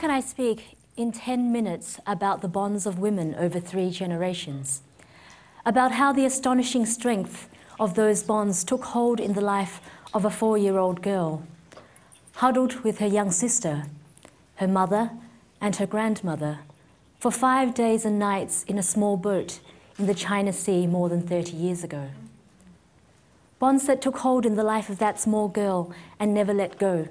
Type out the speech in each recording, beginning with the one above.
can I speak in 10 minutes about the bonds of women over 3 generations? About how the astonishing strength of those bonds took hold in the life of a 4-year-old girl, huddled with her young sister, her mother and her grandmother, for 5 days and nights in a small boat in the China Sea more than 30 years ago. Bonds that took hold in the life of that small girl and never let go.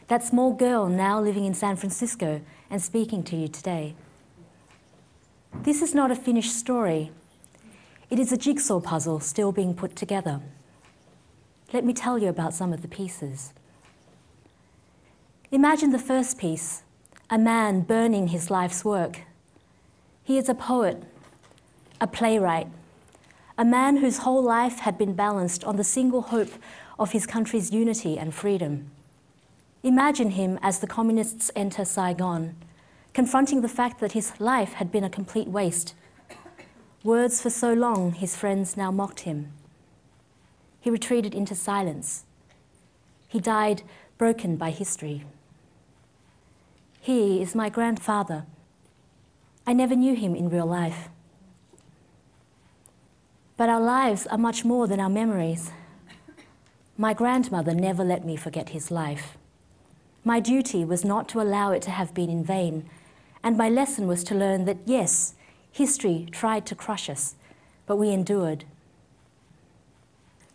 That small girl now living in San Francisco and speaking to you today. This is not a finished story. It is a jigsaw puzzle still being put together. Let me tell you about some of the pieces. Imagine the first piece, a man burning his life's work. He is a poet, a playwright, a man whose whole life had been balanced on the single hope of his country's unity and freedom. Imagine him as the communists enter Saigon, confronting the fact that his life had been a complete waste. Words for so long, his friends now mocked him. He retreated into silence. He died broken by history. He is my grandfather. I never knew him in real life. But our lives are much more than our memories. My grandmother never let me forget his life. My duty was not to allow it to have been in vain, and my lesson was to learn that, yes, history tried to crush us, but we endured.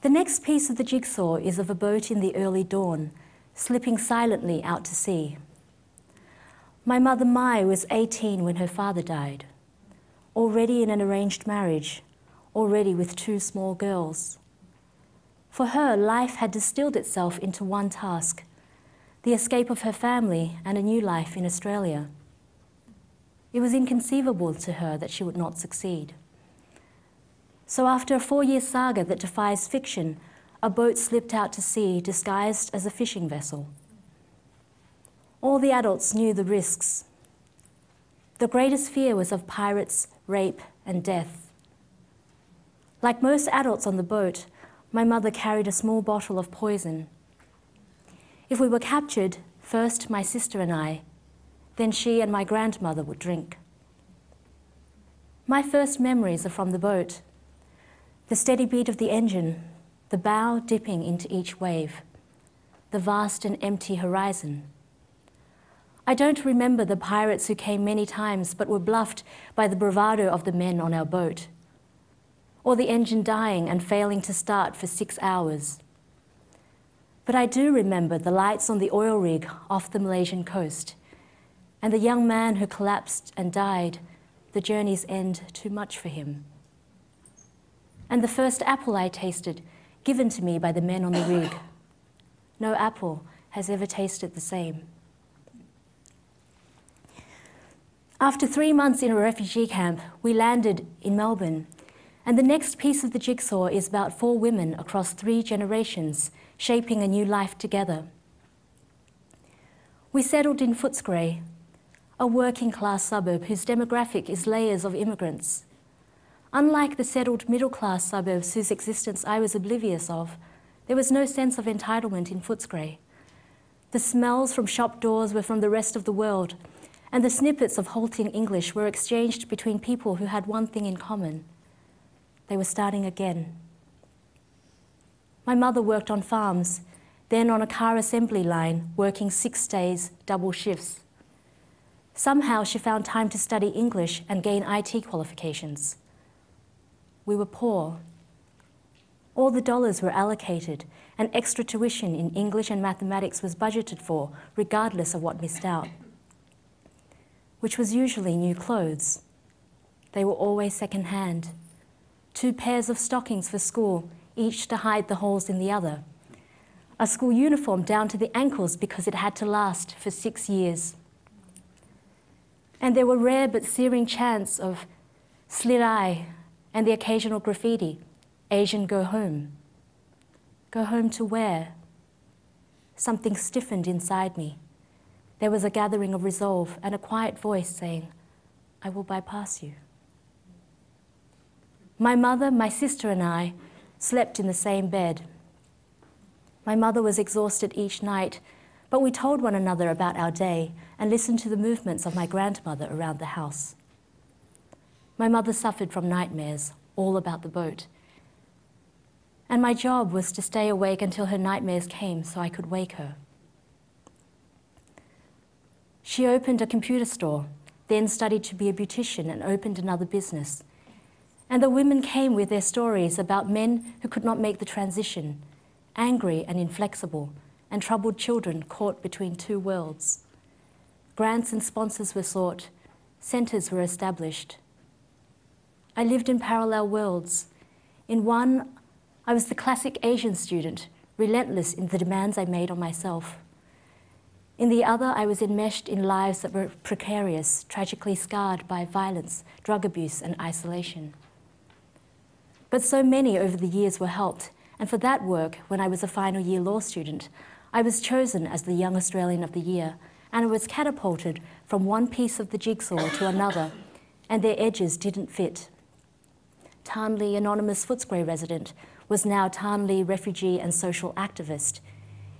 The next piece of the jigsaw is of a boat in the early dawn, slipping silently out to sea. My mother Mai was 18 when her father died, already in an arranged marriage, already with 2 small girls. For her, life had distilled itself into one task, the escape of her family and a new life in Australia. It was inconceivable to her that she would not succeed. So after a 4-year saga that defies fiction, a boat slipped out to sea disguised as a fishing vessel. All the adults knew the risks. The greatest fear was of pirates, rape, and death. Like most adults on the boat, my mother carried a small bottle of poison. If we were captured, first my sister and I, then she and my grandmother would drink. My first memories are from the boat. The steady beat of the engine, the bow dipping into each wave, the vast and empty horizon. I don't remember the pirates who came many times but were bluffed by the bravado of the men on our boat, or the engine dying and failing to start for 6 hours. But I do remember the lights on the oil rig off the Malaysian coast, and the young man who collapsed and died, the journey's end too much for him. And the first apple I tasted, given to me by the men on the rig. No apple has ever tasted the same. After 3 months in a refugee camp, we landed in Melbourne, and the next piece of the jigsaw is about 4 women across 3 generations, shaping a new life together. We settled in Footscray, a working-class suburb whose demographic is layers of immigrants. Unlike the settled middle-class suburbs whose existence I was oblivious of, there was no sense of entitlement in Footscray. The smells from shop doors were from the rest of the world, and the snippets of halting English were exchanged between people who had one thing in common. They were starting again. My mother worked on farms, then on a car assembly line, working 6 days, double shifts. Somehow she found time to study English and gain IT qualifications. We were poor. All the dollars were allocated, and extra tuition in English and mathematics was budgeted for, regardless of what missed out, which was usually new clothes. They were always second-hand. 2 pairs of stockings for school, each to hide the holes in the other. A school uniform down to the ankles because it had to last for 6 years. And there were rare but searing chants of slit eye and the occasional graffiti, Asian go home. Go home to where? Something stiffened inside me. There was a gathering of resolve and a quiet voice saying, I will bypass you. My mother, my sister and I slept in the same bed. My mother was exhausted each night, But we told one another about our day and listened to the movements of my grandmother around the house. My mother suffered from nightmares, all about the boat. And my job was to stay awake until her nightmares came so I could wake her. She opened a computer store, then studied to be a beautician and opened another business. And the women came with their stories about men who could not make the transition, angry and inflexible, and troubled children caught between two worlds. Grants and sponsors were sought, centres were established. I lived in parallel worlds. In one, I was the classic Asian student, relentless in the demands I made on myself. In the other, I was enmeshed in lives that were precarious, tragically scarred by violence, drug abuse, and isolation. But so many over the years were helped, and for that work, when I was a final year law student, I was chosen as the Young Australian of the Year, and I was catapulted from one piece of the jigsaw to another, and their edges didn't fit. Tarnlee anonymous Footscray resident was now Tarnlee refugee and social activist,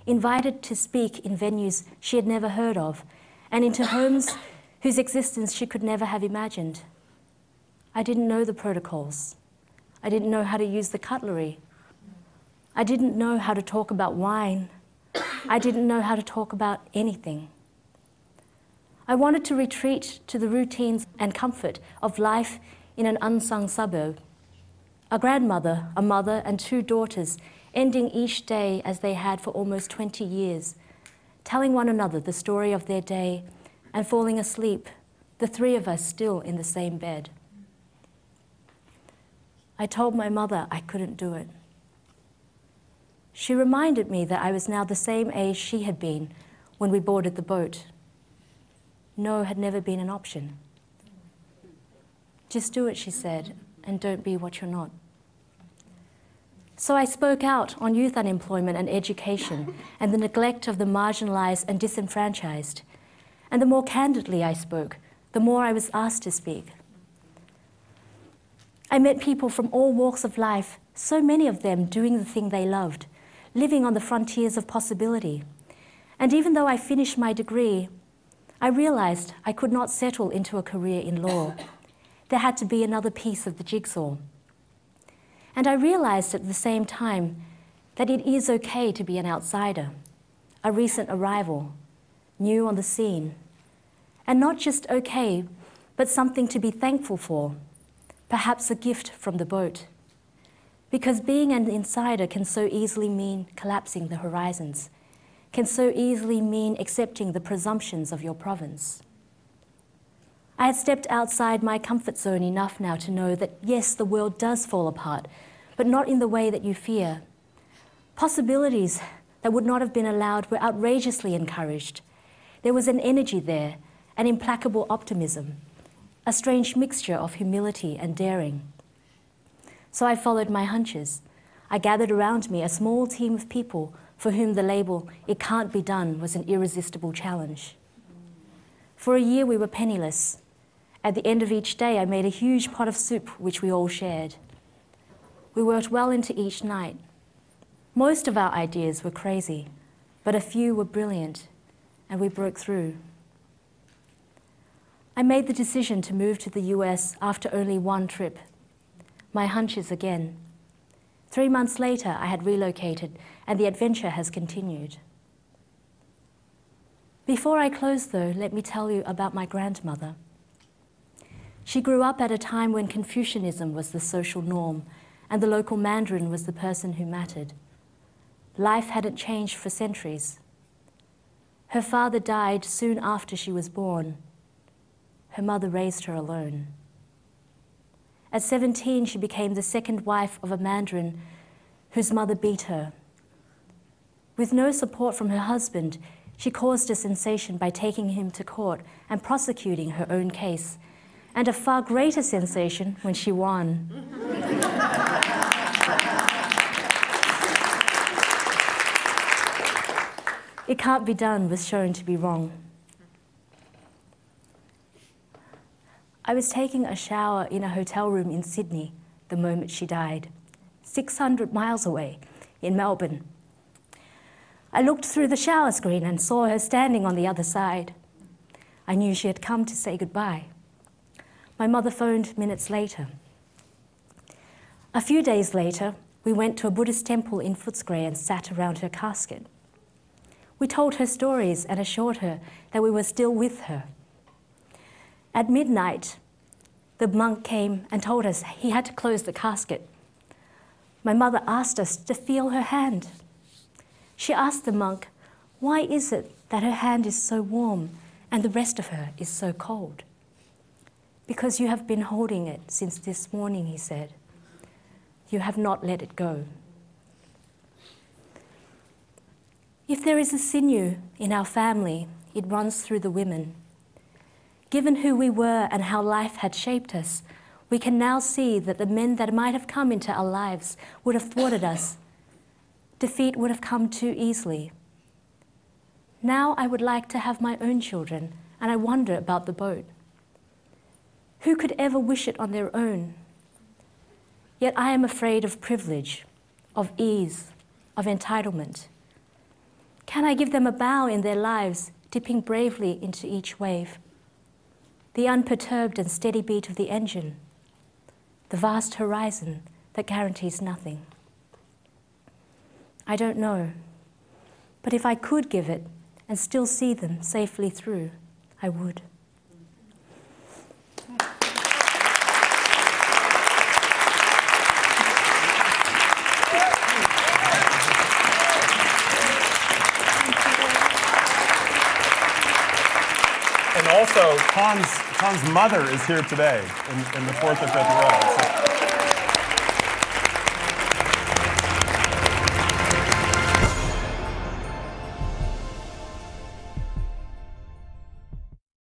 invited to speak in venues she had never heard of, and into homes whose existence she could never have imagined. I didn't know the protocols. I didn't know how to use the cutlery. I didn't know how to talk about wine. I didn't know how to talk about anything. I wanted to retreat to the routines and comfort of life in an unsung suburb. A grandmother, a mother, and two daughters, ending each day as they had for almost 20 years, telling one another the story of their day and falling asleep, the three of us still in the same bed. I told my mother I couldn't do it. She reminded me that I was now the same age she had been when we boarded the boat. No had never been an option. Just do it, she said, and don't be what you're not. So I spoke out on youth unemployment and education and the neglect of the marginalised and disenfranchised. And the more candidly I spoke, the more I was asked to speak. I met people from all walks of life, so many of them doing the thing they loved, living on the frontiers of possibility. And even though I finished my degree, I realised I could not settle into a career in law. There had to be another piece of the jigsaw. And I realised at the same time that it is okay to be an outsider, a recent arrival, new on the scene. And not just okay, but something to be thankful for, perhaps a gift from the boat. Because being an insider can so easily mean collapsing the horizons, can so easily mean accepting the presumptions of your province. I had stepped outside my comfort zone enough now to know that yes, the world does fall apart, but not in the way that you fear. Possibilities that would not have been allowed were outrageously encouraged. There was an energy there, an implacable optimism, a strange mixture of humility and daring. So I followed my hunches. I gathered around me a small team of people for whom the label, "it can't be done," was an irresistible challenge. For a year we were penniless. At the end of each day I made a huge pot of soup which we all shared. We worked well into each night. Most of our ideas were crazy, but a few were brilliant, and we broke through. I made the decision to move to the US after only one trip. My hunches again. 3 months later, I had relocated, and the adventure has continued. Before I close, though, let me tell you about my grandmother. She grew up at a time when Confucianism was the social norm, and the local Mandarin was the person who mattered. Life hadn't changed for centuries. Her father died soon after she was born. Her mother raised her alone. At 17, she became the second wife of a Mandarin whose mother beat her. With no support from her husband, she caused a sensation by taking him to court and prosecuting her own case, and a far greater sensation when she won. It can't be done was shown to be wrong. I was taking a shower in a hotel room in Sydney the moment she died, 600 miles away in Melbourne. I looked through the shower screen and saw her standing on the other side. I knew she had come to say goodbye. My mother phoned minutes later. A few days later, we went to a Buddhist temple in Footscray and sat around her casket. We told her stories and assured her that we were still with her. At midnight, the monk came and told us he had to close the casket. My mother asked us to feel her hand. She asked the monk, why is it that her hand is so warm and the rest of her is so cold? Because you have been holding it since this morning, he said. You have not let it go. If there is a sinew in our family, it runs through the women. Given who we were and how life had shaped us, we can now see that the men that might have come into our lives would have thwarted us. Defeat would have come too easily. Now I would like to have my own children, and I wonder about the boat. Who could ever wish it on their own? Yet I am afraid of privilege, of ease, of entitlement. Can I give them a bow in their lives, dipping bravely into each wave? The unperturbed and steady beat of the engine, the vast horizon that guarantees nothing. I don't know, but if I could give it and still see them safely through, I would. And also, Tan's mother is here today in the fourth or fifth row.